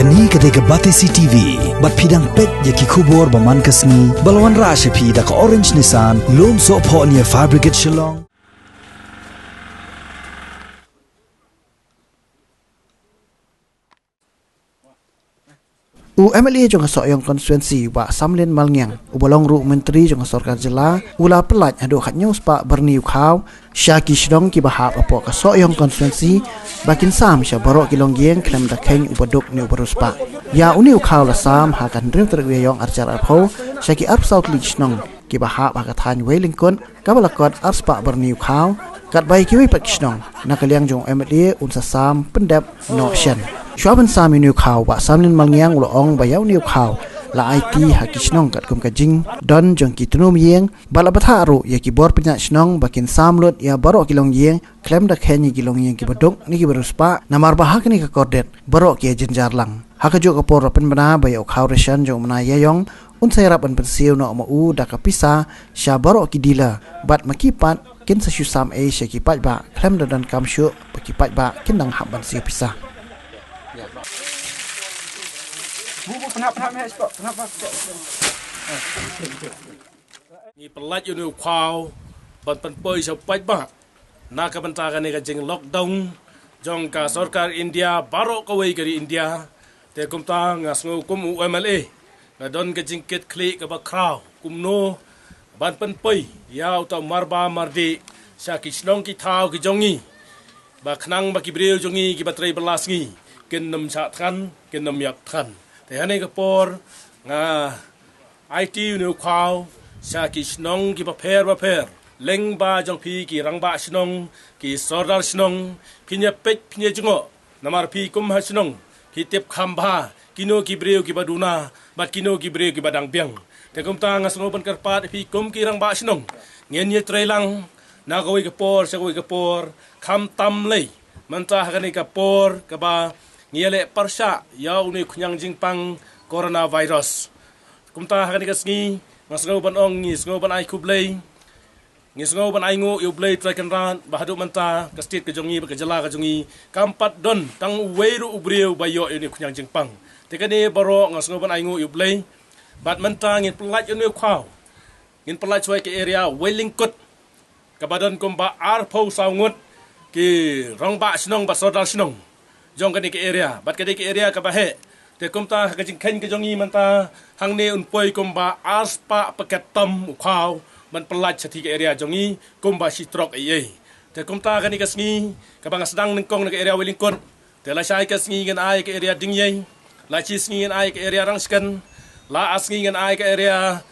Kani kadega Batisi TV, bat pidang pet yaki kubor baman kasni, balwan rasha pi da ka orange Nissan, lom so po niya fabricate Shillong. MLA jong sok yang konstituensi wa Samlin Malngiang ubalong ru menteri jong sorkar jela ula pelat ado khat news pa berniu khaw Syaki Shdong ki bahap apo ka sok yang konstituensi bakin sam sya barok kilong gieng klem da kheng ubaduk ni ubarus pa ya uniu khaw la sam ha kan drew ter yong archar apho Syaki arp south lichnong ki bahap ha ka than weilingkon ka balakot arspa berniu khaw kat bai ki wi pat kishnong nakaliang jong MLA unsa sam pendap no shen Shuaban sami niu khaw wa Samlin Malngiang uloong bayau niu khaw la IT hakisnong kat kum kajing don jong ki tunum yeng bala batharu ya ki bor penya snong bakin samlut ya baro kilong yeng klem da khenyi kilong yeng ki baduk ni ki beruspa namar bahak ni ka kordet baro ki jenjar lang hakajo ka por pen bana bayau khaw reshan jong mana yayong unsai rapan pensiu no ma u da ka pisa sha baro ki dila bat makipat kin sa shusam e sha ki pat ba klem da dan kam shu ki pat ba kin dang hab ban siu pisa Ni pelat yu nu khau ban pan poi so pai ba na ka ban ta ka ne ka jing lockdown jong ka sarkar India baro ka wei kari India te kum ta ngas ngo kum UMLA na don ka jing ket kli ka ba kraw kum no ban pan poi yaw ta marba mardi sha ki snong ki thau ki jongi ba khnang ba ki breu jongi ki ba trei belas ngi ken nam cha than ken nam yak than te hane ka por nga IT nu khau sha ki snong ki ba pher leng ba jong pi ki rang ba snong ki sordar snong phinya pech phinya jungo namar pi kum ha snong ki tep kham ba kino ki breu ki ba duna bat kino ki breu ki ba dang piang te kum ta nga sngo ban karpat pi kum ki rang ba snong ngen ye trailang na ko wi ka por sa ko wi ka por kham tam lei man ta ha ka por ka ba ngiale parsha yaw ni khunyang jingpang coronavirus kumta hakani kasngi ngasngo ban ong ngi sngo ban ai kublei ngi sngo ban ai ngo yu blei trakan ran bahadu manta kastit ke jongi ke jala ke jongi kampat don tang weiru ubriu bayo ni khunyang jingpang tekane baro ngasngo ban ai ngo yu blei bat manta ngin plat yu khau ngin plat choi ke area Wellingkot kabadon kumba arpho saungut ki rongba snong ba sodal snong jong kani ke area bat kani ke area ka bahe te kumta ka jing khen ke jongi manta hangne un poi kumba aspa paket tam ukhaw man pelat chati ke area jongi kumba sitrok ai te kumta kani ka sngi ka bang sedang nengkong ke area Wellingkot te la sai ka sngi ngan ai ke area dingyai la chi sngi ngan ai ke area rangskan la asngi ngan ai ke area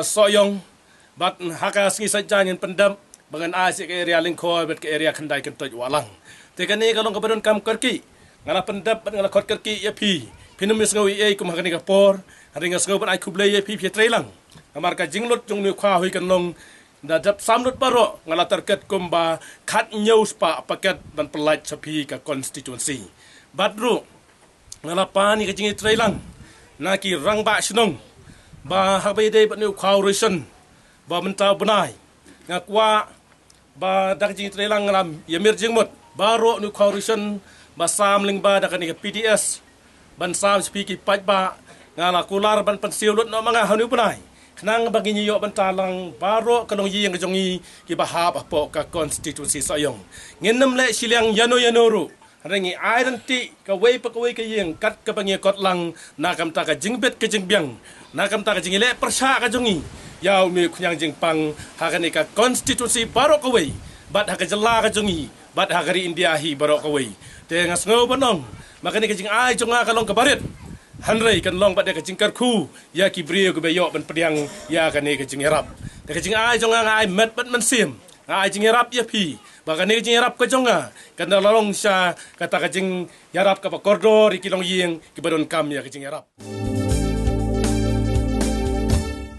soyong bat haka sngi sajan ngan pendam bangan ai ke area lingkoi bat ke area khandai kan toj walang te kani ka long ka badon kam karki ngala pendap ngala khot kerki ya pi pinum mis ngawi ai kum hakani ka por haringa sngau ban ai kublei ya pi trailang amar ka jinglot jong ni khwa hui kan long da dap samlut baro ngala terket kum ba khat news pa paket ban pelat sapi ka constituency badru ngala pani ka jingi trailang na ki rang ba snong ba habai dei ban ni khwa risen ba menta bunai ngakwa ba dak jingi trailang ngam yamir jingmot baro ni khwa risen basam ling ba dakani ke PDS ban sam speaki pat ba ngala kular ban pensiu lut no manga hanu punai khnang bagi nyo ban talang baro kalong ying jongi ki bahap apo ka constituency sayong ngenam le siliang yano ru rangi identity ka wei pa ka wei ka ying kat ka bangi kot lang nakam ta ka jingbet ka jingbyang nakam ta ka jingile persha ka jongi yaw mi khunyang jingpang hakani ka constituency baro ka wei bat ha ka jala ka jongi bat ha kari India hi baro ka wei te ngasngo banong makani ka jing ai jonga kalong ka barit hanrei kan long bat ka jing karku ya ki brio ka bayo ban pediang ya kani ka jing erap te ka jing ai jonga ai met bat man sim ai jing erap ya pi bakani ka jing erap ka jonga kan long sha kata ka jing yarap ka ba koridor ki long ying ki badon kam ya ka jing erap